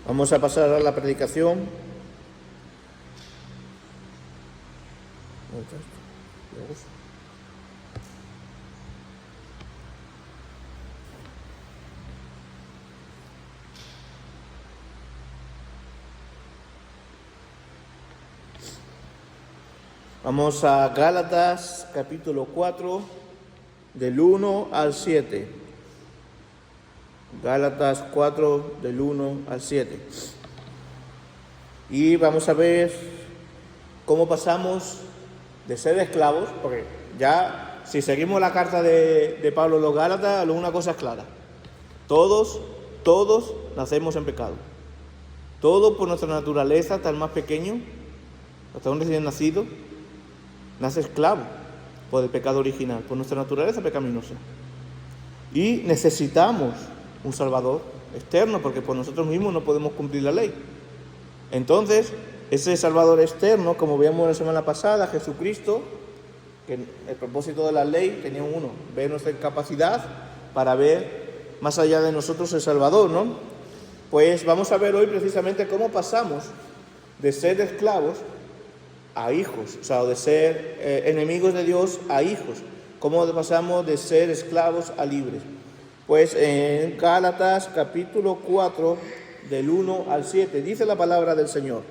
Vamos a pasar a la predicación. Vamos a Gálatas capítulo 4, del 1 al 7. Gálatas 4, del 1 al 7. Y vamos a ver cómo pasamos de ser esclavos, porque ya si seguimos la carta de Pablo a los Gálatas, una cosa es clara. Todos nacemos en pecado. Todo por nuestra naturaleza, hasta el más pequeño, hasta un recién nacido, nace esclavo por el pecado original, por nuestra naturaleza pecaminosa. Y necesitamos un Salvador externo, porque por nosotros mismos no podemos cumplir la ley. Entonces, ese Salvador externo, como veíamos la semana pasada, Jesucristo, que el propósito de la ley tenía uno, ver nuestra incapacidad para ver más allá de nosotros el Salvador, ¿no? Pues vamos a ver hoy precisamente cómo pasamos de ser esclavos a hijos, o sea, de ser enemigos de Dios a hijos. Cómo pasamos de ser esclavos a libres. Pues en Gálatas capítulo 4, del 1 al 7, dice la palabra del Señor: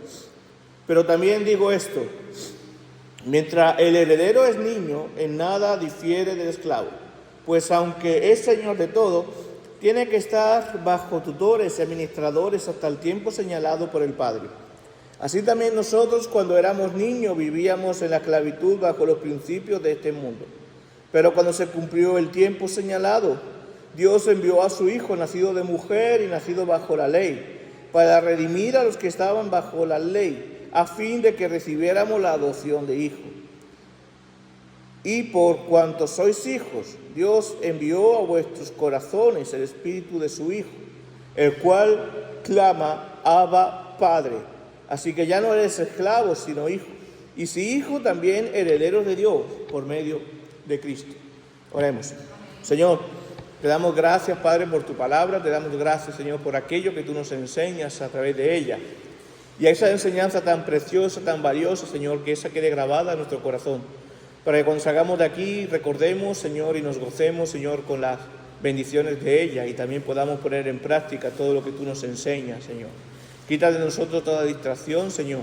pero también digo esto, mientras el heredero es niño, en nada difiere del esclavo, pues aunque es señor de todo, tiene que estar bajo tutores y administradores hasta el tiempo señalado por el Padre. Así también nosotros, cuando éramos niños, vivíamos en la esclavitud bajo los principios de este mundo. Pero cuando se cumplió el tiempo señalado, Dios envió a su Hijo, nacido de mujer y nacido bajo la ley, para redimir a los que estaban bajo la ley, a fin de que recibiéramos la adopción de hijo. Y por cuanto sois hijos, Dios envió a vuestros corazones el Espíritu de su Hijo, el cual clama: Abba, Padre. Así que ya no eres esclavo, sino hijo. Y si hijo, también herederos de Dios por medio de Cristo. Oremos. Señor, te damos gracias, Padre, por tu palabra. Te damos gracias, Señor, por aquello que tú nos enseñas a través de ella. Y a esa enseñanza tan preciosa, tan valiosa, Señor, que esa quede grabada en nuestro corazón. Para que cuando salgamos de aquí recordemos, Señor, y nos gocemos, Señor, con las bendiciones de ella. Y también podamos poner en práctica todo lo que tú nos enseñas, Señor. Quita de nosotros toda distracción, Señor.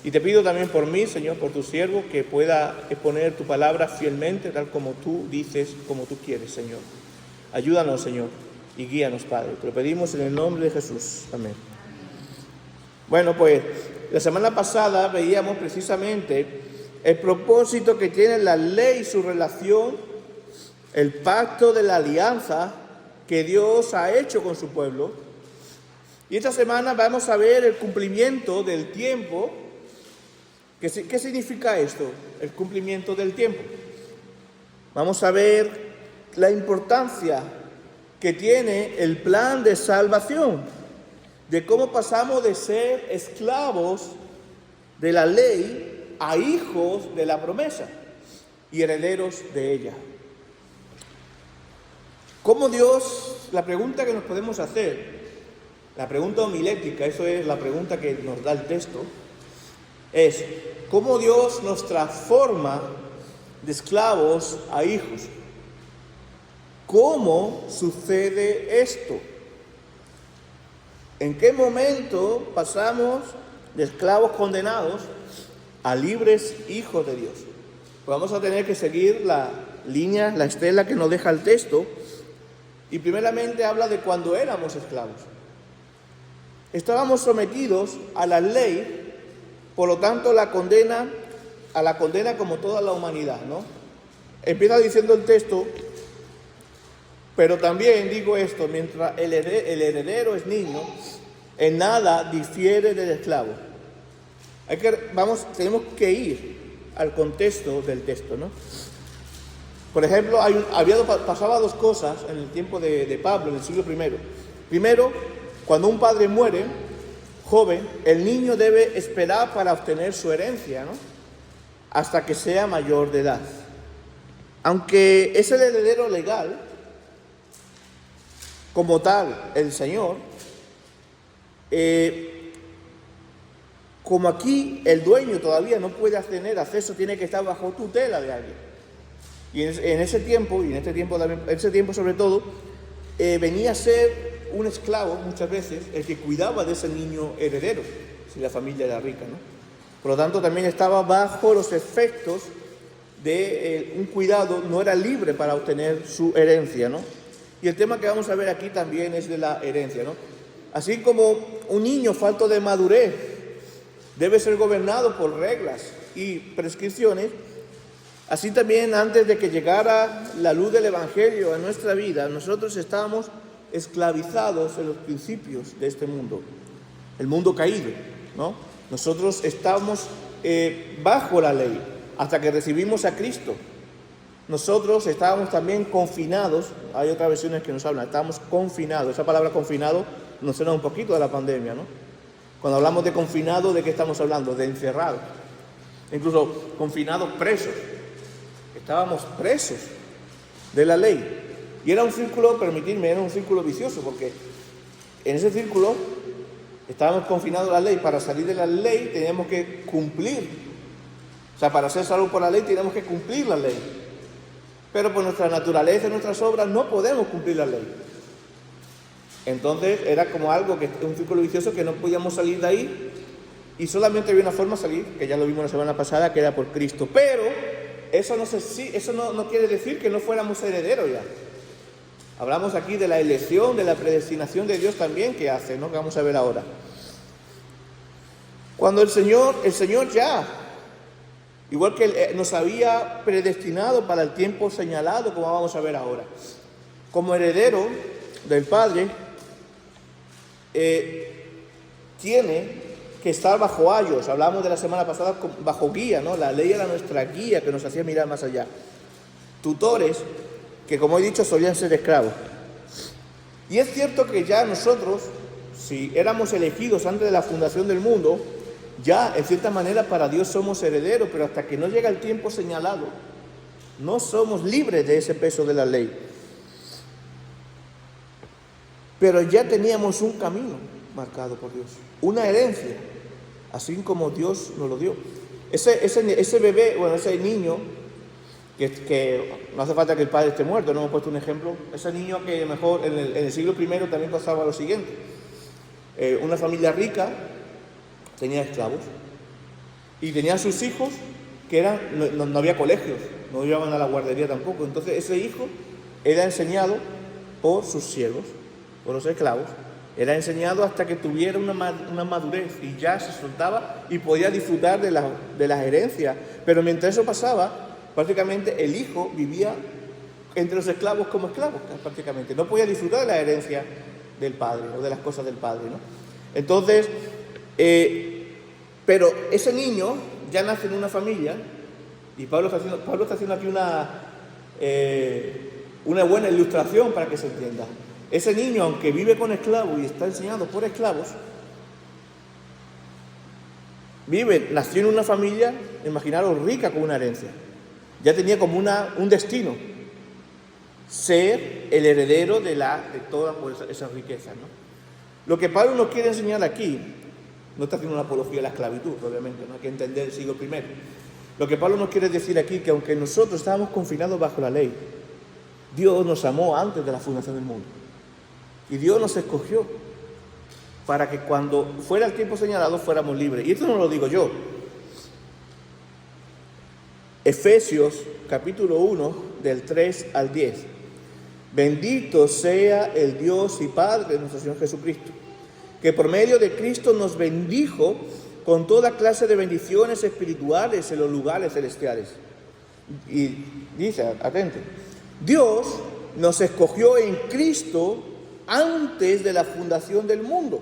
Y te pido también por mí, Señor, por tu siervo, que pueda exponer tu palabra fielmente, tal como tú dices, como tú quieres, Señor. Ayúdanos, Señor, y guíanos, Padre. Te lo pedimos en el nombre de Jesús. Amén. Bueno, pues la semana pasada veíamos precisamente el propósito que tiene la ley, su relación, el pacto de la alianza que Dios ha hecho con su pueblo. Y esta semana vamos a ver el cumplimiento del tiempo. ¿Qué significa esto? El cumplimiento del tiempo. Vamos a ver la importancia que tiene el plan de salvación, de cómo pasamos de ser esclavos de la ley a hijos de la promesa y herederos de ella. ¿Cómo Dios? La pregunta que nos podemos hacer, la pregunta homilética, eso es la pregunta que nos da el texto, es ¿cómo Dios nos transforma de esclavos a hijos? ¿Cómo sucede esto? ¿En qué momento pasamos de esclavos condenados a libres hijos de Dios? Pues vamos a tener que seguir la línea, la estela que nos deja el texto. Y primeramente habla de cuando éramos esclavos. Estábamos sometidos a la ley, por lo tanto a la condena como toda la humanidad, ¿no? Empieza diciendo el texto: pero también digo esto, mientras el heredero es niño, en nada difiere del esclavo. Tenemos que ir al contexto del texto, ¿no? Por ejemplo, pasaba dos cosas en el tiempo de Pablo, en el siglo I. Primero, cuando un padre muere, joven, el niño debe esperar para obtener su herencia, ¿no? Hasta que sea mayor de edad. Aunque es el heredero legal, como tal, el Señor, Como aquí el dueño todavía no puede tener acceso, tiene que estar bajo tutela de alguien. Y en ese tiempo, y en este tiempo también, en ese tiempo sobre todo, venía a ser un esclavo muchas veces el que cuidaba de ese niño heredero, si la familia era rica, ¿no? Por lo tanto, también estaba bajo los efectos de un cuidado, no era libre para obtener su herencia, ¿no? Y el tema que vamos a ver aquí también es de la herencia, ¿no? Así como un niño falto de madurez debe ser gobernado por reglas y prescripciones, así también antes de que llegara la luz del Evangelio a nuestra vida, nosotros estábamos esclavizados en los principios de este mundo, el mundo caído, ¿no? Nosotros estábamos bajo la ley hasta que recibimos a Cristo. Nosotros estábamos también confinados, hay otras versiones que nos hablan, estábamos confinados. Esa palabra confinado nos suena un poquito de la pandemia, ¿no? Cuando hablamos de confinado, ¿de qué estamos hablando? De encerrados. Incluso confinados, presos. Estábamos presos de la ley. Y era un círculo, permitidme, era un círculo vicioso, porque en ese círculo estábamos confinados a la ley. Para salir de la ley teníamos que cumplir. O sea, para ser salvos por la ley teníamos que cumplir la ley. Pero por nuestra naturaleza y nuestras obras no podemos cumplir la ley. Entonces era como algo que un círculo vicioso que no podíamos salir de ahí y solamente había una forma de salir, que ya lo vimos la semana pasada, que era por Cristo. Pero eso no quiere decir que no fuéramos herederos ya. Hablamos aquí de la elección, de la predestinación de Dios también que hace, ¿no? Que vamos a ver ahora. Cuando el Señor ya, igual que nos había predestinado para el tiempo señalado, como vamos a ver ahora, como heredero del Padre, tiene que estar bajo ayos. Hablamos de la semana pasada bajo guía, ¿no? La ley era nuestra guía que nos hacía mirar más allá. Tutores que, como he dicho, solían ser esclavos. Y es cierto que ya nosotros, si éramos elegidos antes de la fundación del mundo, ya en cierta manera para Dios somos herederos, pero hasta que no llega el tiempo señalado, no somos libres de ese peso de la ley. Pero ya teníamos un camino marcado por Dios, una herencia, así como Dios nos lo dio. Ese bebé, bueno, ese niño, que no hace falta que el padre esté muerto, no hemos puesto un ejemplo, ese niño que mejor en el siglo I también pasaba lo siguiente. Una familia rica tenía esclavos y tenía sus hijos que no había colegios, no iban a la guardería tampoco. Entonces ese hijo era enseñado por sus siervos, por los esclavos, era enseñado hasta que tuviera una madurez y ya se soltaba y podía disfrutar de las herencias. Pero mientras eso pasaba, prácticamente el hijo vivía entre los esclavos como esclavos, prácticamente. No podía disfrutar de la herencia del padre o de las cosas del padre, ¿no? Entonces, pero ese niño ya nace en una familia, y Pablo está haciendo aquí una buena ilustración para que se entienda. Ese niño, aunque vive con esclavos y está enseñado por esclavos, nació en una familia, imaginaros, rica con una herencia. Ya tenía como un destino, ser el heredero de todas esas riquezas, ¿no? Lo que Pablo nos quiere enseñar aquí, no está haciendo una apología a la esclavitud, obviamente, no hay que entender el siglo I. Lo que Pablo nos quiere decir aquí, que aunque nosotros estábamos confinados bajo la ley, Dios nos amó antes de la fundación del mundo. Y Dios nos escogió para que cuando fuera el tiempo señalado fuéramos libres. Y esto no lo digo yo. Efesios capítulo 1 del 3 al 10. Bendito sea el Dios y Padre de nuestro Señor Jesucristo, que por medio de Cristo nos bendijo con toda clase de bendiciones espirituales en los lugares celestiales. Y dice, atento, Dios nos escogió en Cristo antes de la fundación del mundo,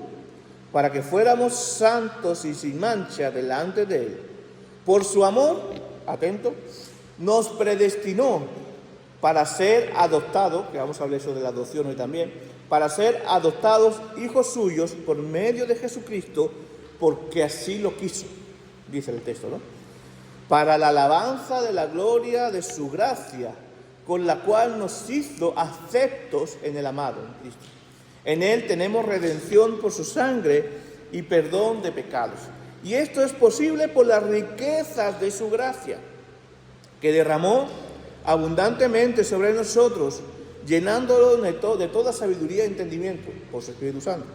para que fuéramos santos y sin mancha delante de Él. Por su amor, atento, nos predestinó para ser adoptados, que vamos a hablar eso de la adopción hoy también, para ser adoptados hijos suyos por medio de Jesucristo, porque así lo quiso, dice el texto, ¿no? Para la alabanza de la gloria de su gracia, con la cual nos hizo aceptos en el amado, en Cristo. En Él tenemos redención por su sangre y perdón de pecados. Y esto es posible por las riquezas de su gracia, que derramó abundantemente sobre nosotros, llenándolo de toda sabiduría y entendimiento por su Espíritu Santo.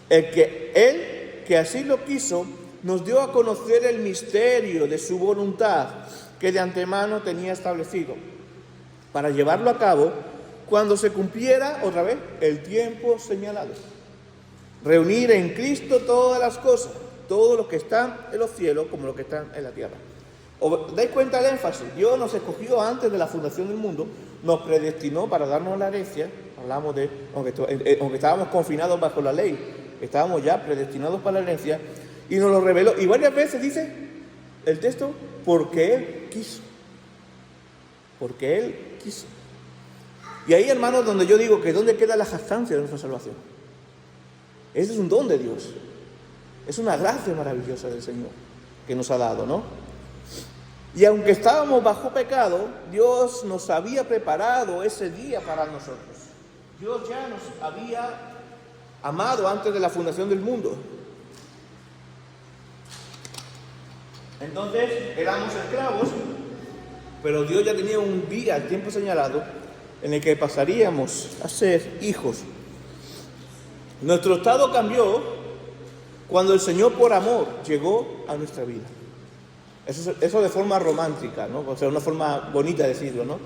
Él, que así lo quiso, nos dio a conocer el misterio de su voluntad, que de antemano tenía establecido, para llevarlo a cabo cuando se cumpliera, otra vez, el tiempo señalado. Reunir en Cristo todas las cosas, todo lo que está en los cielos como lo que está en la tierra. ¿Os dais cuenta del énfasis? Dios nos escogió antes de la fundación del mundo, nos predestinó para darnos la herencia. Hablamos de, aunque estábamos confinados bajo la ley, estábamos ya predestinados para la herencia, y nos lo reveló. Y varias veces dice el texto, porque Él quiso. Porque Él quiso. Y ahí, hermanos, donde yo digo que ¿dónde queda la jactancia de nuestra salvación? Ese es un don de Dios. Es una gracia maravillosa del Señor que nos ha dado, ¿no? Y aunque estábamos bajo pecado, Dios nos había preparado ese día para nosotros. Dios ya nos había amado antes de la fundación del mundo. Entonces éramos esclavos, pero Dios ya tenía un día, el tiempo señalado, en el que pasaríamos a ser hijos. Nuestro estado cambió cuando el Señor por amor llegó a nuestra vida. Eso de forma romántica, ¿no? O sea, una forma bonita de decirlo, ¿no?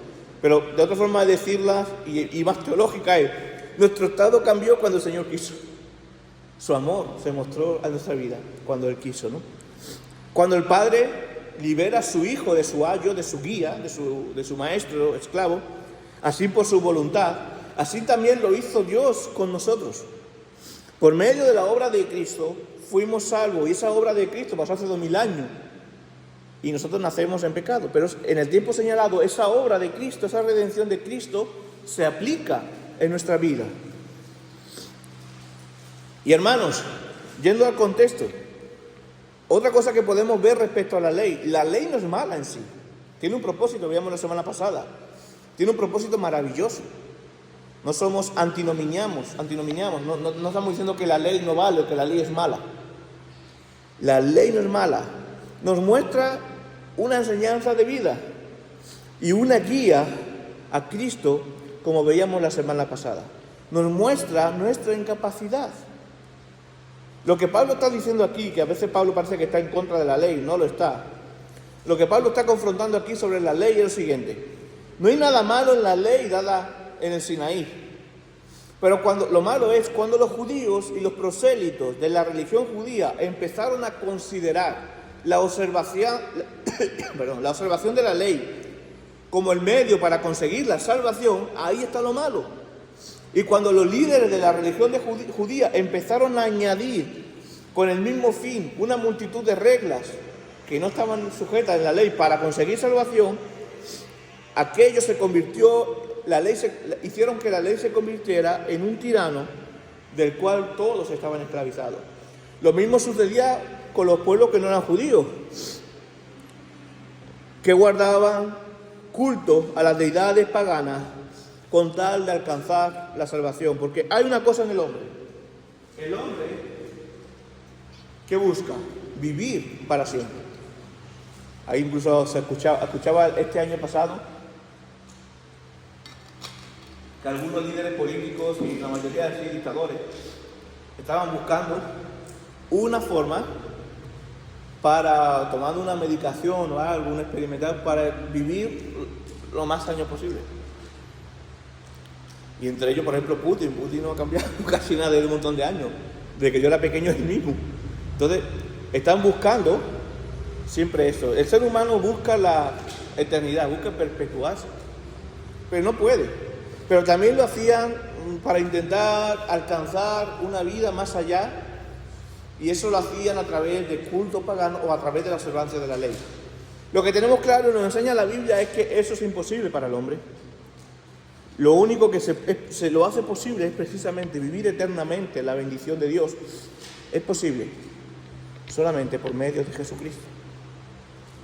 Pero de otra forma de decirla y más teológica es, nuestro estado cambió cuando el Señor quiso. Su amor se mostró a nuestra vida cuando Él quiso, ¿no? Cuando el Padre libera a su hijo de su ayo, de su guía, de su maestro, esclavo, así por su voluntad, así también lo hizo Dios con nosotros. Por medio de la obra de Cristo fuimos salvos, y esa obra de Cristo pasó hace 2000 años, y nosotros nacemos en pecado. Pero en el tiempo señalado, esa obra de Cristo, esa redención de Cristo, se aplica en nuestra vida. Y hermanos, yendo al contexto, otra cosa que podemos ver respecto a la ley no es mala en sí, tiene un propósito, veíamos la semana pasada, tiene un propósito maravilloso. No somos antinominiamos, no estamos diciendo que la ley no vale o que la ley es mala. La ley no es mala, nos muestra una enseñanza de vida y una guía a Cristo, como veíamos la semana pasada. Nos muestra nuestra incapacidad. Lo que Pablo está diciendo aquí, que a veces Pablo parece que está en contra de la ley, no lo está. Lo que Pablo está confrontando aquí sobre la ley es lo siguiente: no hay nada malo en la ley dada en el Sinaí, pero lo malo es cuando los judíos y los prosélitos de la religión judía empezaron a considerar la observación de la ley como el medio para conseguir la salvación. Ahí está lo malo. Y cuando los líderes de la religión judía empezaron a añadir con el mismo fin una multitud de reglas que no estaban sujetas en la ley para conseguir salvación, aquello se convirtió, hicieron que la ley se convirtiera en un tirano del cual todos estaban esclavizados. Lo mismo sucedía con los pueblos que no eran judíos, que guardaban culto a las deidades paganas con tal de alcanzar la salvación. Porque hay una cosa en el hombre. El hombre que busca vivir para siempre. Ahí incluso se escuchaba este año pasado que algunos líderes políticos y la mayoría de dictadores estaban buscando una forma para, tomando una medicación o algo, un experimental, para vivir lo más años posible. Y entre ellos, por ejemplo, Putin no ha cambiado casi nada desde un montón de años, desde que yo era pequeño es el mismo. Entonces, están buscando siempre eso. El ser humano busca la eternidad, busca perpetuarse, pero no puede. Pero también lo hacían para intentar alcanzar una vida más allá, y eso lo hacían a través de culto pagano o a través de la observancia de la ley. Lo que tenemos claro y nos enseña la Biblia es que eso es imposible para el hombre. Lo único que se lo hace posible es precisamente vivir eternamente la bendición de Dios. Es posible solamente por medio de Jesucristo,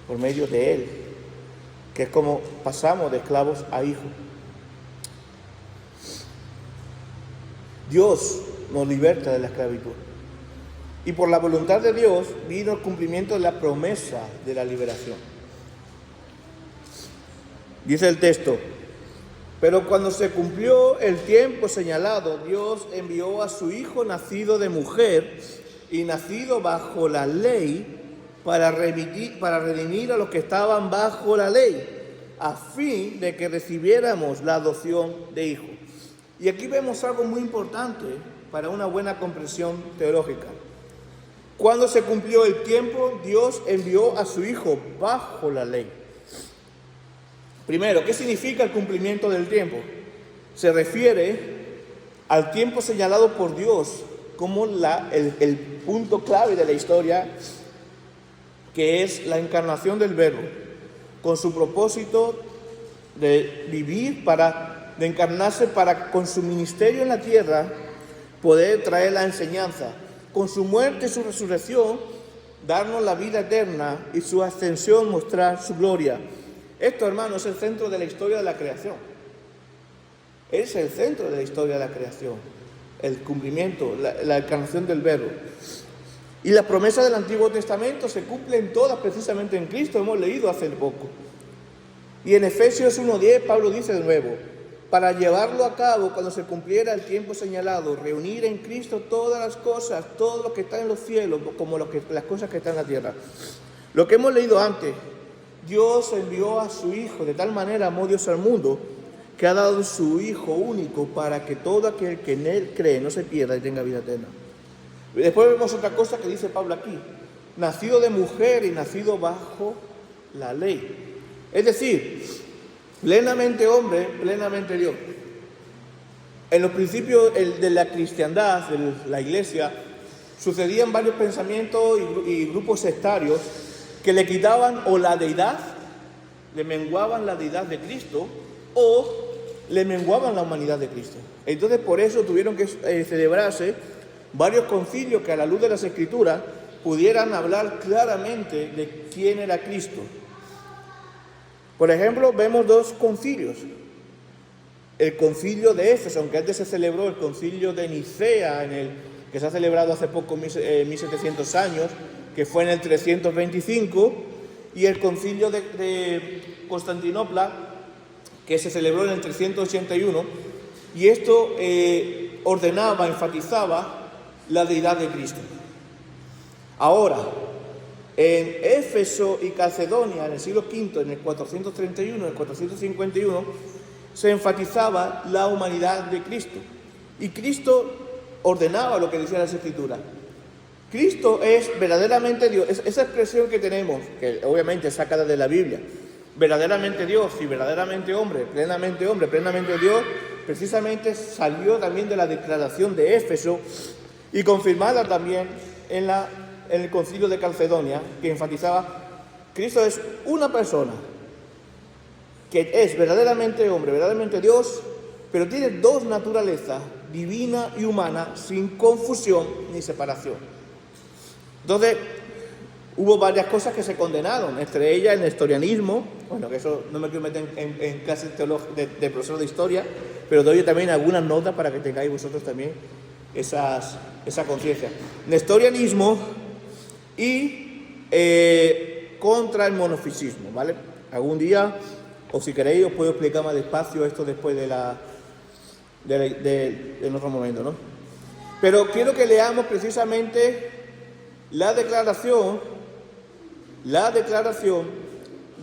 por medio de Él, que es como pasamos de esclavos a hijos. Dios nos liberta de la esclavitud. Y por la voluntad de Dios vino el cumplimiento de la promesa de la liberación. Dice el texto: pero cuando se cumplió el tiempo señalado, Dios envió a su Hijo nacido de mujer y nacido bajo la ley para redimir a los que estaban bajo la ley, a fin de que recibiéramos la adopción de hijo. Y aquí vemos algo muy importante para una buena comprensión teológica. Cuando se cumplió el tiempo, Dios envió a su Hijo bajo la ley. Primero, ¿qué significa el cumplimiento del tiempo? Se refiere al tiempo señalado por Dios como el punto clave de la historia, que es la encarnación del Verbo, con su propósito de vivir, de encarnarse para, con su ministerio en la tierra, poder traer la enseñanza. Con su muerte y su resurrección, darnos la vida eterna, y su ascensión mostrar su gloria. Esto, hermanos, es el centro de la historia de la creación. Es el centro de la historia de la creación. El cumplimiento, la encarnación del Verbo. Y las promesas del Antiguo Testamento se cumplen todas precisamente en Cristo. Hemos leído hace poco. Y en Efesios 1:10 Pablo dice de nuevo: para llevarlo a cabo cuando se cumpliera el tiempo señalado, reunir en Cristo todas las cosas, todo lo que está en los cielos, como las cosas que están en la tierra. Lo que hemos leído antes: Dios envió a su Hijo, de tal manera amó Dios al mundo, que ha dado su Hijo único para que todo aquel que en Él cree no se pierda y tenga vida eterna. Después vemos otra cosa que dice Pablo aquí: nacido de mujer y nacido bajo la ley. Es decir, plenamente hombre, plenamente Dios. En los principios de la cristiandad, de la iglesia, sucedían varios pensamientos y grupos sectarios que le quitaban o la deidad, le menguaban la deidad de Cristo, o le menguaban la humanidad de Cristo. Entonces, por eso tuvieron que celebrarse varios concilios que, a la luz de las Escrituras, pudieran hablar claramente de quién era Cristo. Por ejemplo, vemos dos concilios. El concilio de Éfeso, aunque antes se celebró el concilio de Nicea, que se ha celebrado hace poco, 1700 años, que fue en el 325, y el concilio de Constantinopla, que se celebró en el 381, y esto ordenaba, enfatizaba la deidad de Cristo. Ahora, en Éfeso y Calcedonia, en el siglo V, en el 431, en el 451, se enfatizaba la humanidad de Cristo. Y Cristo ordenaba lo que decía las Escrituras. Cristo es verdaderamente Dios. Esa expresión que tenemos, que obviamente es sacada de la Biblia, verdaderamente Dios y verdaderamente hombre, plenamente Dios, precisamente salió también de la declaración de Éfeso y confirmada también en el concilio de Calcedonia, que enfatizaba: Cristo es una persona que es verdaderamente hombre, verdaderamente Dios, pero tiene dos naturalezas, divina y humana, sin confusión ni separación. Entonces, hubo varias cosas que se condenaron, entre ellas el nestorianismo. Bueno, que eso no me quiero meter en clases de profesor de historia, pero doy también algunas notas para que tengáis vosotros también esa conciencia. Nestorianismo y contra el monofisismo, ¿vale? Algún día, o si queréis, os puedo explicar más despacio esto después en otro momento, ¿no? Pero quiero que leamos precisamente la declaración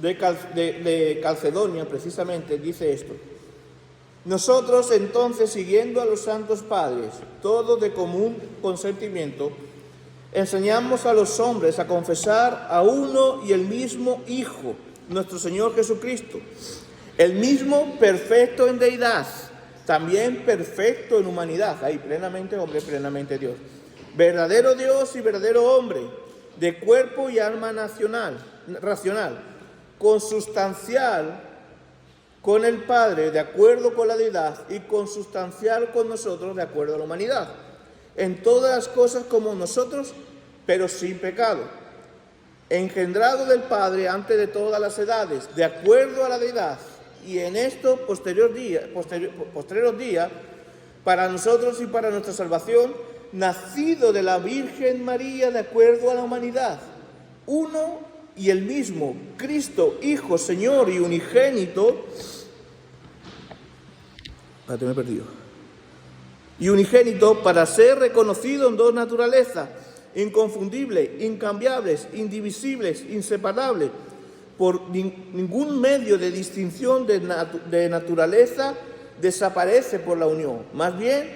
de Calcedonia, precisamente dice esto: nosotros entonces, siguiendo a los santos padres, todos de común consentimiento, enseñamos a los hombres a confesar a uno y el mismo Hijo, nuestro Señor Jesucristo, el mismo perfecto en deidad, también perfecto en humanidad, ahí plenamente hombre, plenamente Dios, verdadero Dios y verdadero hombre, de cuerpo y alma racional, consustancial con el Padre, de acuerdo con la deidad, y consustancial con nosotros, de acuerdo a la humanidad, en todas las cosas como nosotros, pero sin pecado, engendrado del Padre antes de todas las edades, de acuerdo a la deidad, y en estos posteriores días para nosotros y para nuestra salvación, nacido de la Virgen María de acuerdo a la humanidad, uno y el mismo, Cristo, Hijo, Señor y unigénito, para ser reconocido en dos naturalezas, inconfundibles, incambiables, indivisibles, inseparables, por ningún medio de distinción de naturaleza desaparece por la unión. Más bien,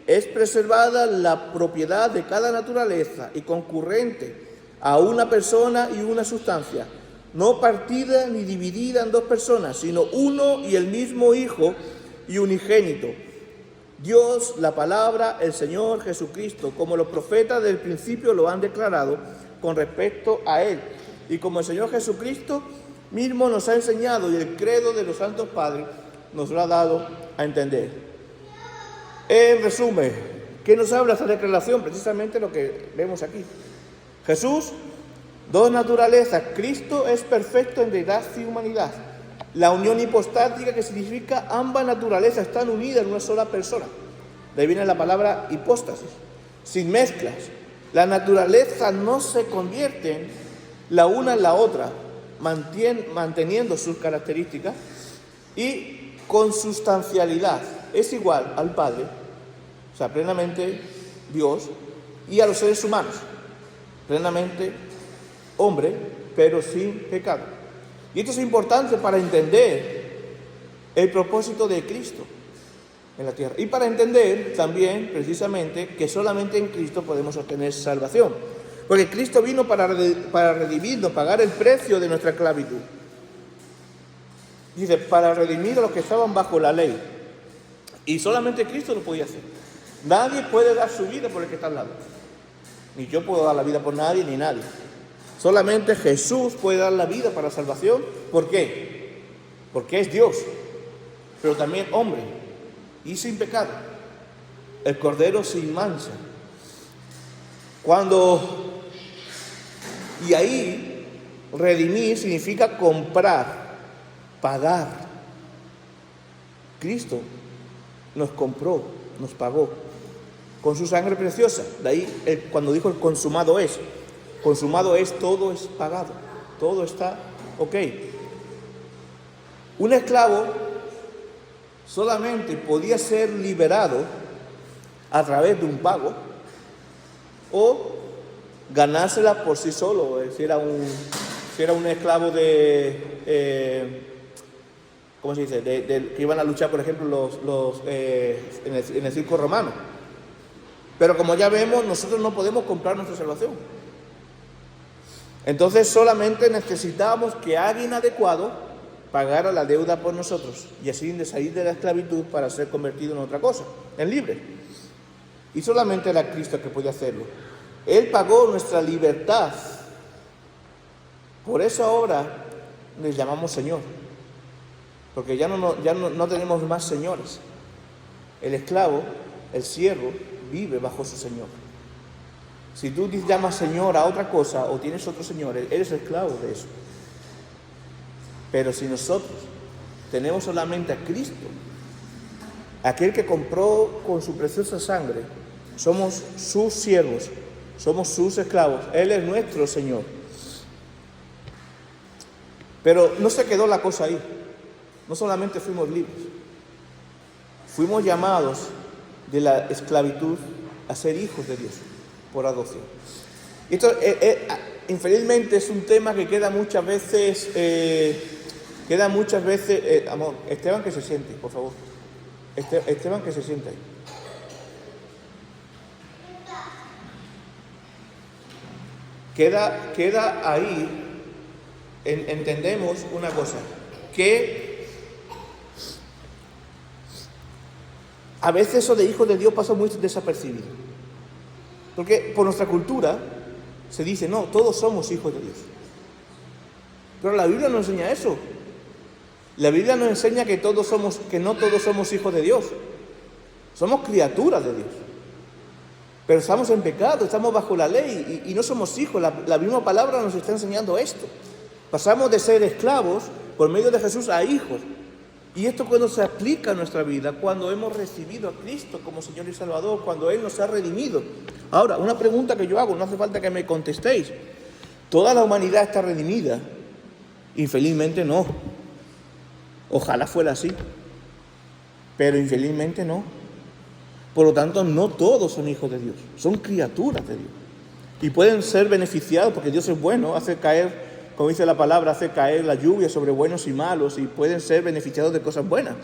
es preservada la propiedad de cada naturaleza y concurrente a una persona y una sustancia, no partida ni dividida en dos personas, sino uno y el mismo Hijo y unigénito. Dios, la palabra, el Señor Jesucristo, como los profetas del principio lo han declarado con respecto a Él. Y como el Señor Jesucristo mismo nos ha enseñado y el credo de los santos padres nos lo ha dado a entender. En resumen, ¿qué nos habla esta declaración? Precisamente lo que vemos aquí. Jesús, dos naturalezas. Cristo es perfecto en deidad y humanidad. La unión hipostática, que significa ambas naturalezas están unidas en una sola persona. De ahí viene la palabra hipóstasis, sin mezclas. Las naturalezas no se convierten la una en la otra, manteniendo sus características y consustancialidad. Es igual al Padre, o sea, plenamente Dios, y a los seres humanos, plenamente hombre, pero sin pecado. Y esto es importante para entender el propósito de Cristo en la tierra. Y para entender también, precisamente, que solamente en Cristo podemos obtener salvación. Porque Cristo vino para redimirnos, pagar el precio de nuestra esclavitud. Dice, para redimir a los que estaban bajo la ley. Y solamente Cristo lo podía hacer. Nadie puede dar su vida por el que está al lado. Ni yo puedo dar la vida por nadie, ni nadie. Solamente Jesús puede dar la vida para la salvación. ¿Por qué? Porque es Dios, pero también hombre y sin pecado. El Cordero sin mancha. Y ahí, redimir significa comprar, pagar. Cristo nos compró, nos pagó con su sangre preciosa. De ahí, cuando dijo el consumado es, todo es pagado, todo está ok. Un esclavo solamente podía ser liberado a través de un pago o ganársela por sí solo. Si era un esclavo ¿cómo se dice? Que iban a luchar, por ejemplo, en el circo romano. Pero como ya vemos, nosotros no podemos comprar nuestra salvación. Entonces solamente necesitamos que alguien adecuado pagara la deuda por nosotros y así de salir de la esclavitud para ser convertido en otra cosa, en libre. Y solamente era Cristo que podía hacerlo. Él pagó nuestra libertad. Por eso ahora le llamamos Señor. Porque ya no tenemos más señores. El esclavo, el siervo, vive bajo su Señor. Si tú llamas Señor a otra cosa o tienes otro Señor, eres esclavo de eso. Pero si nosotros tenemos solamente a Cristo, aquel que compró con su preciosa sangre, somos sus siervos, somos sus esclavos, Él es nuestro Señor. Pero no se quedó la cosa ahí. No solamente fuimos libres, fuimos llamados de la esclavitud a ser hijos de Dios por adopción. Esto infelizmente es un tema que queda muchas veces, amor, Esteban, que se siente, por favor. Esteban, que se siente ahí. Queda ahí, entendemos una cosa, que a veces eso de hijos de Dios pasa muy desapercibido. Porque por nuestra cultura se dice, no, todos somos hijos de Dios. Pero la Biblia no enseña eso. La Biblia nos enseña que no todos somos hijos de Dios. Somos criaturas de Dios. Pero estamos en pecado, estamos bajo la ley y no somos hijos. La misma palabra nos está enseñando esto. Pasamos de ser esclavos por medio de Jesús a hijos. Y esto cuando se aplica a nuestra vida, cuando hemos recibido a Cristo como Señor y Salvador, cuando Él nos ha redimido. Ahora, una pregunta que yo hago, no hace falta que me contestéis. ¿Toda la humanidad está redimida? Infelizmente no. Ojalá fuera así. Pero infelizmente no. Por lo tanto, no todos son hijos de Dios. Son criaturas de Dios. Y pueden ser beneficiados porque Dios es bueno, hace caer, como dice la palabra, hace caer la lluvia sobre buenos y malos y pueden ser beneficiados de cosas buenas.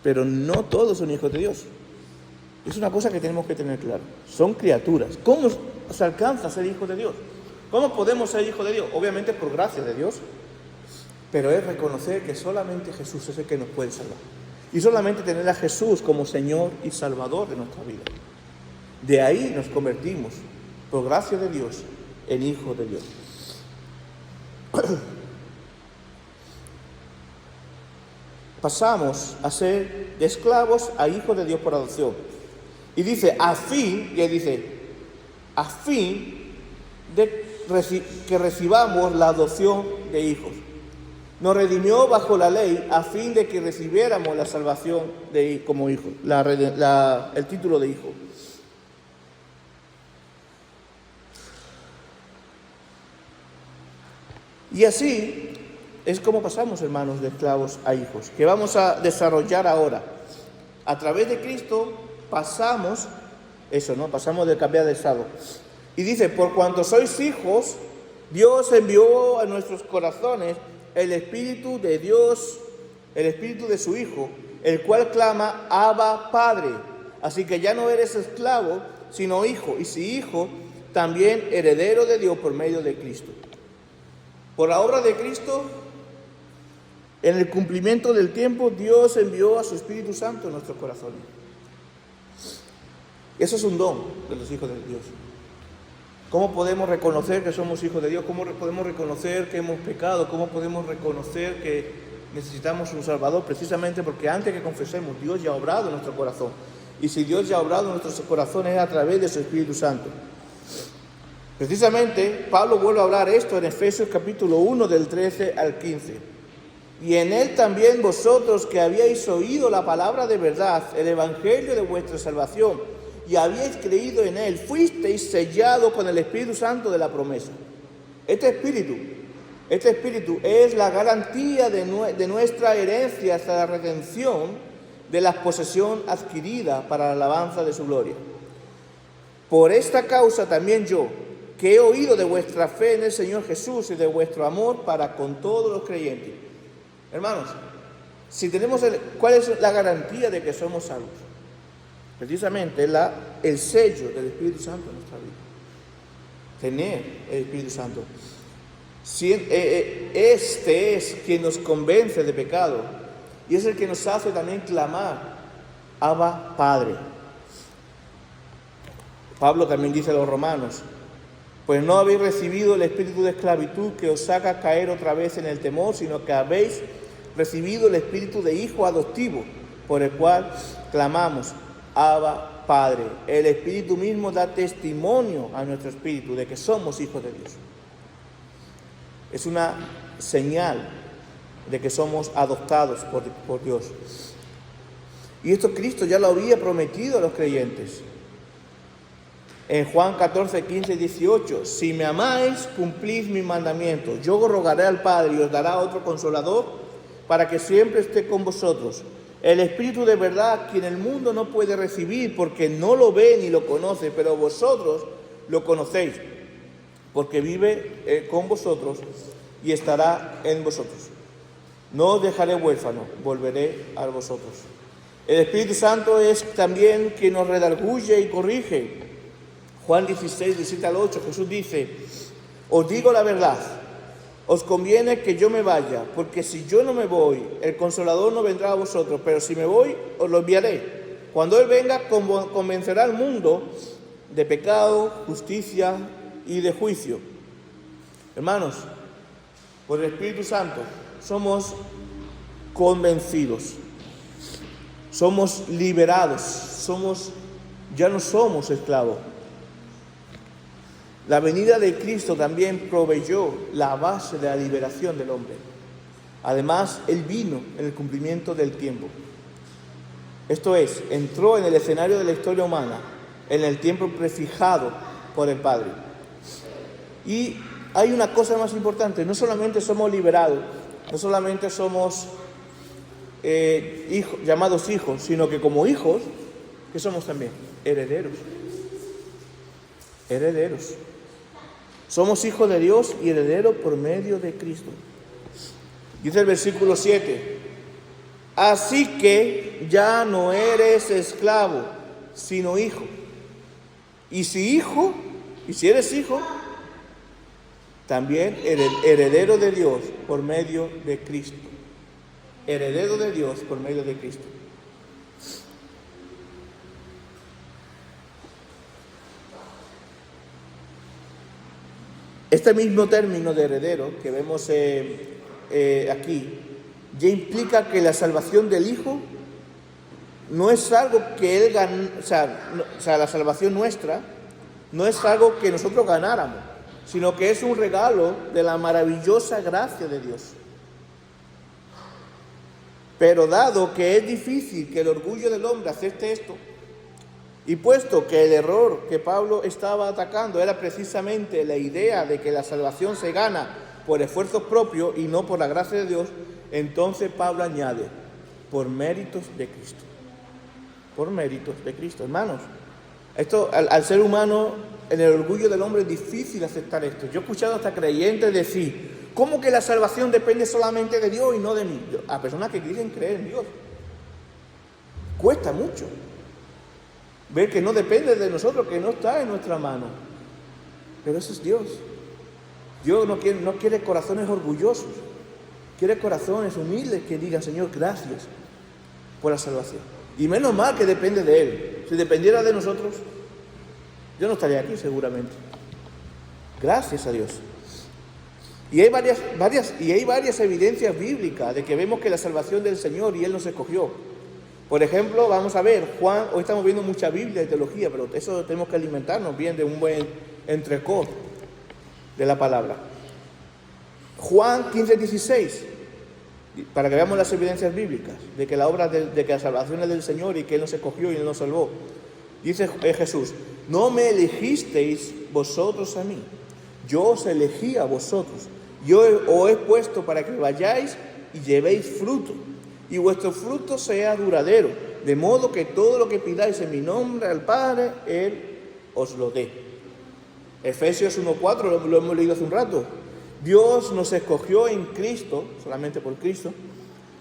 Pero no todos son hijos de Dios. Es una cosa que tenemos que tener claro. Son criaturas. ¿Cómo se alcanza a ser hijo de Dios? ¿Cómo podemos ser hijos de Dios? Obviamente por gracia de Dios, pero es reconocer que solamente Jesús es el que nos puede salvar. Y solamente tener a Jesús como Señor y Salvador de nuestra vida. De ahí nos convertimos, por gracia de Dios, en hijos de Dios. Pasamos a ser de esclavos a hijos de Dios por adopción. Y dice, a fin de que recibamos la adopción de hijos. Nos redimió bajo la ley a fin de que recibiéramos la salvación como hijos, el título de hijo. Y así es como pasamos, hermanos, de esclavos a hijos, que vamos a desarrollar ahora. A través de Cristo pasamos de cambiar de estado. Y dice, por cuanto sois hijos, Dios envió a nuestros corazones el Espíritu de Dios, el Espíritu de su Hijo, el cual clama, Abba, Padre. Así que ya no eres esclavo, sino hijo, y si hijo, también heredero de Dios por medio de Cristo. Por la obra de Cristo, en el cumplimiento del tiempo, Dios envió a su Espíritu Santo en nuestros corazones. Eso es un don de los hijos de Dios. ¿Cómo podemos reconocer que somos hijos de Dios? ¿Cómo podemos reconocer que hemos pecado? ¿Cómo podemos reconocer que necesitamos un Salvador? Precisamente porque antes que confesemos, Dios ya ha obrado en nuestro corazón. Y si Dios ya ha obrado en nuestros corazones es a través de su Espíritu Santo. Precisamente, Pablo vuelve a hablar esto en Efesios capítulo 1, del 13 al 15. Y en él también vosotros que habíais oído la palabra de verdad, el evangelio de vuestra salvación, y habíais creído en él, fuisteis sellados con el Espíritu Santo de la promesa. Este Espíritu es la garantía de nuestra herencia hasta la redención de la posesión adquirida para la alabanza de su gloria. Por esta causa también yo, que he oído de vuestra fe en el Señor Jesús y de vuestro amor para con todos los creyentes. Hermanos, si tenemos ¿cuál es la garantía de que somos salvos? Precisamente el sello del Espíritu Santo en nuestra vida. Tener el Espíritu Santo. Este es quien nos convence de pecado y es el que nos hace también clamar, Abba, Padre. Pablo también dice a los romanos, pues no habéis recibido el espíritu de esclavitud que os haga caer otra vez en el temor, sino que habéis recibido el espíritu de hijo adoptivo, por el cual clamamos, Abba, Padre. El Espíritu mismo da testimonio a nuestro espíritu de que somos hijos de Dios. Es una señal de que somos adoptados por Dios. Y esto Cristo ya lo había prometido a los creyentes. En Juan 14, 15 y 18, si me amáis, cumplid mis mandamientos. Yo rogaré al Padre y os dará otro consolador para que siempre esté con vosotros. El Espíritu de verdad, quien el mundo no puede recibir porque no lo ve ni lo conoce, pero vosotros lo conocéis, porque vive con vosotros y estará en vosotros. No os dejaré huérfano, volveré a vosotros. El Espíritu Santo es también quien nos redarguye y corrige. Juan 16, 17 al 8, Jesús dice, os digo la verdad, os conviene que yo me vaya, porque si yo no me voy, el Consolador no vendrá a vosotros, pero si me voy, os lo enviaré. Cuando Él venga, convencerá al mundo de pecado, justicia y de juicio. Hermanos, por el Espíritu Santo somos convencidos, somos liberados, ya no somos esclavos. La venida de Cristo también proveyó la base de la liberación del hombre. Además, Él vino en el cumplimiento del tiempo. Esto es, entró en el escenario de la historia humana, en el tiempo prefijado por el Padre. Y hay una cosa más importante, no solamente somos liberados, no solamente somos llamados hijos, sino que como hijos, ¿qué somos también? Herederos. Herederos. Somos hijos de Dios y herederos por medio de Cristo. Dice el versículo 7, así que ya no eres esclavo, sino hijo. Y si eres hijo, también heredero de Dios por medio de Cristo. Heredero de Dios por medio de Cristo. Este mismo término de heredero que vemos aquí, ya implica que la salvación del Hijo no es algo que Él ganó, la salvación nuestra no es algo que nosotros ganáramos, sino que es un regalo de la maravillosa gracia de Dios. Pero dado que es difícil que el orgullo del hombre acepte esto, y puesto que el error que Pablo estaba atacando era precisamente la idea de que la salvación se gana por esfuerzos propios y no por la gracia de Dios, entonces Pablo añade, por méritos de Cristo. Por méritos de Cristo. Hermanos, esto al ser humano, en el orgullo del hombre es difícil aceptar esto. Yo he escuchado hasta creyentes decir, ¿cómo que la salvación depende solamente de Dios y no de mí? A personas que quieren creer en Dios. Cuesta mucho ver que no depende de nosotros, que no está en nuestra mano. Pero eso es Dios. Dios no quiere corazones orgullosos, quiere corazones humildes que digan, Señor, gracias por la salvación. Y menos mal que depende de Él. Si dependiera de nosotros, yo no estaría aquí seguramente. Gracias a Dios. Y hay varias evidencias bíblicas de que vemos que la salvación del Señor y Él nos escogió. Por ejemplo, vamos a ver, Juan, hoy estamos viendo mucha Biblia y teología, pero eso tenemos que alimentarnos bien de un buen entrecot de la palabra. Juan 15:16, para que veamos las evidencias bíblicas de que la obra de que la salvación es del Señor y que Él nos escogió y Él nos salvó. Dice Jesús, no me elegisteis vosotros a mí, yo os elegí a vosotros. Yo os he puesto para que vayáis y llevéis fruto, y vuestro fruto sea duradero, de modo que todo lo que pidáis en mi nombre al Padre, Él os lo dé. Efesios 1:4, lo hemos leído hace un rato. Dios nos escogió en Cristo, solamente por Cristo,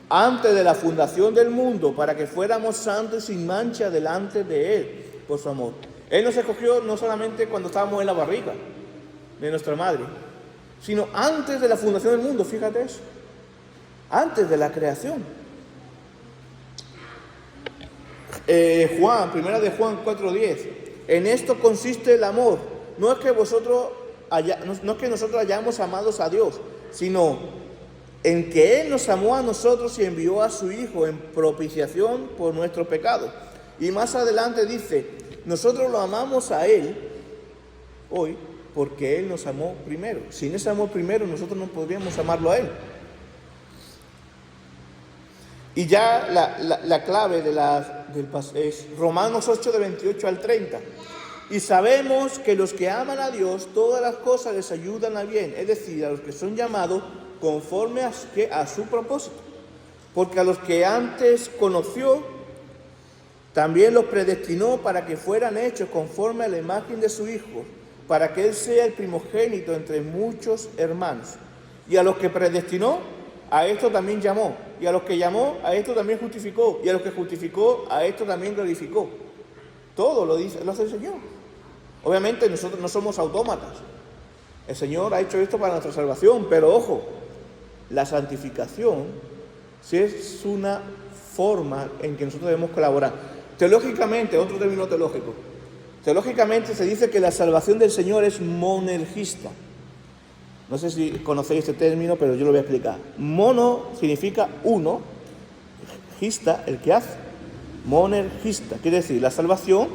antes de la fundación del mundo, para que fuéramos santos y sin mancha delante de Él, por su amor. Él nos escogió no solamente cuando estábamos en la barriga de nuestra madre, sino antes de la fundación del mundo, fíjate eso, antes de la creación. Primera de Juan 4:10, en esto consiste el amor, no es que nosotros hayamos amado a Dios, sino en que Él nos amó a nosotros y envió a su Hijo en propiciación por nuestros pecados. Y más adelante dice, nosotros lo amamos a Él hoy porque Él nos amó primero. Sin ese amor primero nosotros no podríamos amarlo a Él. Y ya la clave del pasaje es Romanos 8, de 28 al 30. Y sabemos que los que aman a Dios, todas las cosas les ayudan a bien, es decir, a los que son llamados conforme a su propósito. Porque a los que antes conoció, también los predestinó para que fueran hechos conforme a la imagen de su Hijo, para que Él sea el primogénito entre muchos hermanos. Y a los que predestinó, a esto también llamó. Y a los que llamó, a esto también justificó. Y a los que justificó, a esto también glorificó. Todo lo hace el Señor. Obviamente nosotros no somos autómatas. El Señor ha hecho esto para nuestra salvación. Pero ojo, la santificación sí es una forma en que nosotros debemos colaborar. Teológicamente, otro término teológico. Teológicamente se dice que la salvación del Señor es monergista. No sé si conocéis este término, pero yo lo voy a explicar. Mono significa uno, gista, el que hace. Monergista, quiere decir, la salvación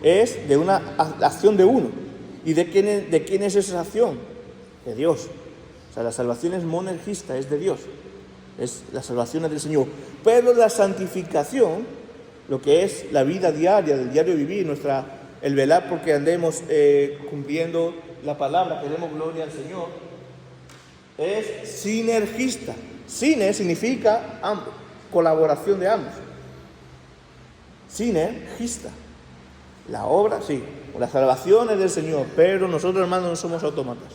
es de una acción de uno. ¿Y de quién es esa acción? De Dios. O sea, la salvación es monergista, es de Dios. Es la salvación es del Señor. Pero la santificación, lo que es la vida diaria, del diario vivir, el velar porque andemos cumpliendo la palabra, que demos gloria al Señor, es sinergista. Sine significa ambos, colaboración de ambos. Sinergista. La obra, sí, la salvación es del Señor, pero nosotros, hermanos, no somos autómatas.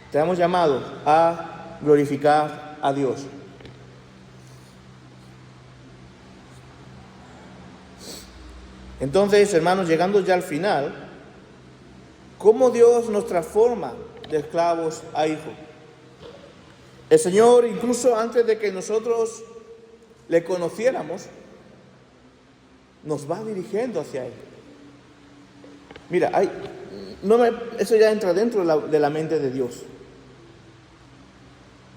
Estamos llamados a glorificar a Dios. Entonces, hermanos, llegando ya al final, ¿cómo Dios nos transforma de esclavos a hijos? El Señor, incluso antes de que nosotros le conociéramos, nos va dirigiendo hacia Él. Mira, eso ya entra dentro de la mente de Dios.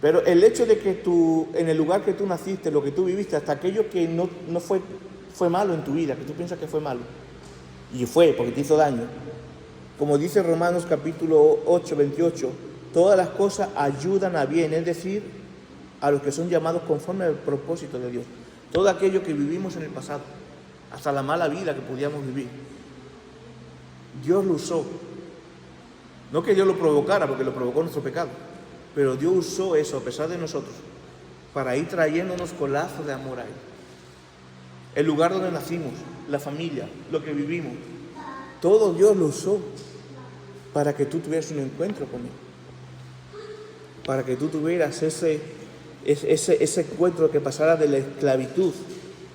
Pero el hecho de que tú, en el lugar que tú naciste, lo que tú viviste, hasta aquello que no fue malo en tu vida, que tú piensas que fue malo, y fue porque te hizo daño, como dice Romanos capítulo 8, 28, todas las cosas ayudan a bien, es decir, a los que son llamados conforme al propósito de Dios. Todo aquello que vivimos en el pasado, hasta la mala vida que podíamos vivir, Dios lo usó. No que Dios lo provocara, porque lo provocó nuestro pecado, pero Dios usó eso a pesar de nosotros para ir trayéndonos con lazos de amor a Él. El lugar donde nacimos, la familia, lo que vivimos, todo Dios lo usó para que tú tuvieras un encuentro con Él, para que tú tuvieras ese encuentro que pasara de la esclavitud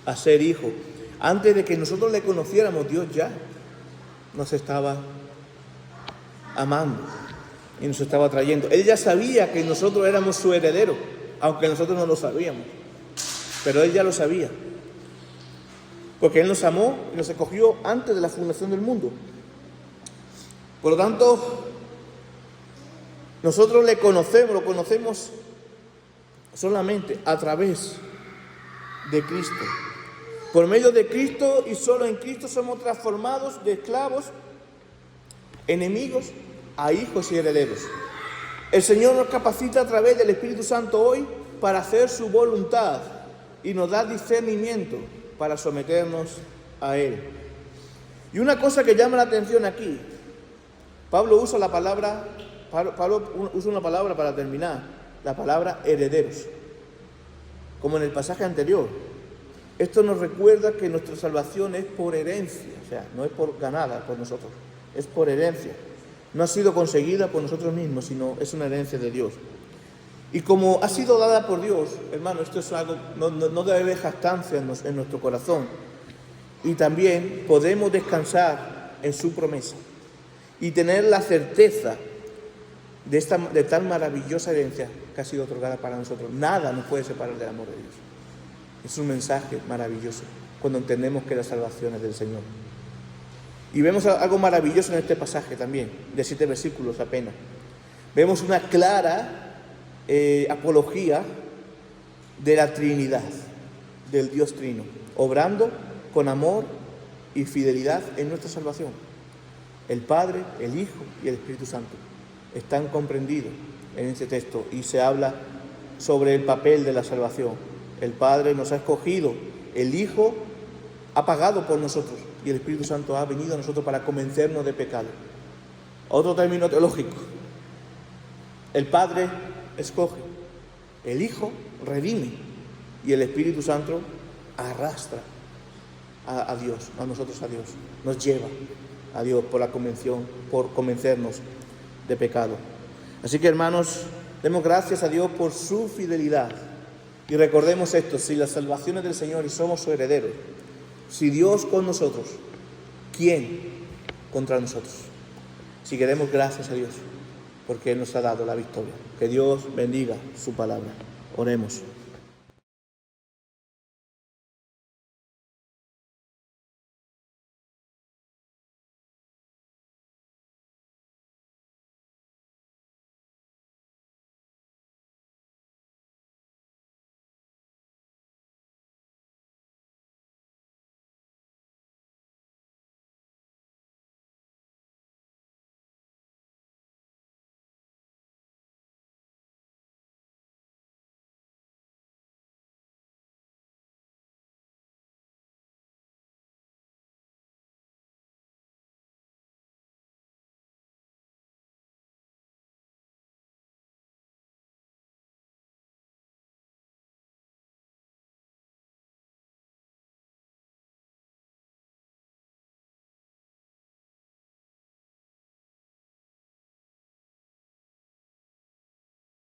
a ser hijo. Antes de que nosotros le conociéramos, Dios ya nos estaba amando y nos estaba trayendo. Él ya sabía que nosotros éramos su heredero, aunque nosotros no lo sabíamos, pero Él ya lo sabía, porque Él nos amó y nos escogió antes de la fundación del mundo. Por lo tanto, nosotros lo conocemos solamente a través de Cristo. Por medio de Cristo y solo en Cristo somos transformados de esclavos, enemigos, a hijos y herederos. El Señor nos capacita a través del Espíritu Santo hoy para hacer su voluntad y nos da discernimiento para someternos a Él. Y una cosa que llama la atención aquí, Pablo usa una palabra para terminar, la palabra herederos, como en el pasaje anterior. Esto nos recuerda que nuestra salvación es por herencia, o sea, no es por ganada por nosotros, es por herencia. No ha sido conseguida por nosotros mismos, sino es una herencia de Dios. Y como ha sido dada por Dios, hermano, esto es algo, no debe haber jactancia en nuestro corazón. Y también podemos descansar en su promesa y tener la certeza de tan maravillosa herencia que ha sido otorgada para nosotros. Nada nos puede separar del amor de Dios. Es un mensaje maravilloso cuando entendemos que la salvación es del Señor. Y vemos algo maravilloso en este pasaje también, de 7 versículos apenas. Vemos una clara apología de la Trinidad, del Dios Trino, obrando con amor y fidelidad en nuestra salvación. El Padre, el Hijo y el Espíritu Santo están comprendidos en este texto y se habla sobre el papel de la salvación. El Padre nos ha escogido, el Hijo ha pagado por nosotros y el Espíritu Santo ha venido a nosotros para convencernos de pecado. Otro término teológico. El Padre escoge, el Hijo redime y el Espíritu Santo arrastra a Dios, a nosotros a Dios. Nos lleva a Dios por la convención, por convencernos de pecado. Así que, hermanos, demos gracias a Dios por su fidelidad. Y recordemos esto, si la salvación es del Señor y somos su heredero, si Dios con nosotros, ¿quién contra nosotros? Si queremos gracias a Dios, porque Él nos ha dado la victoria. Que Dios bendiga su palabra. Oremos.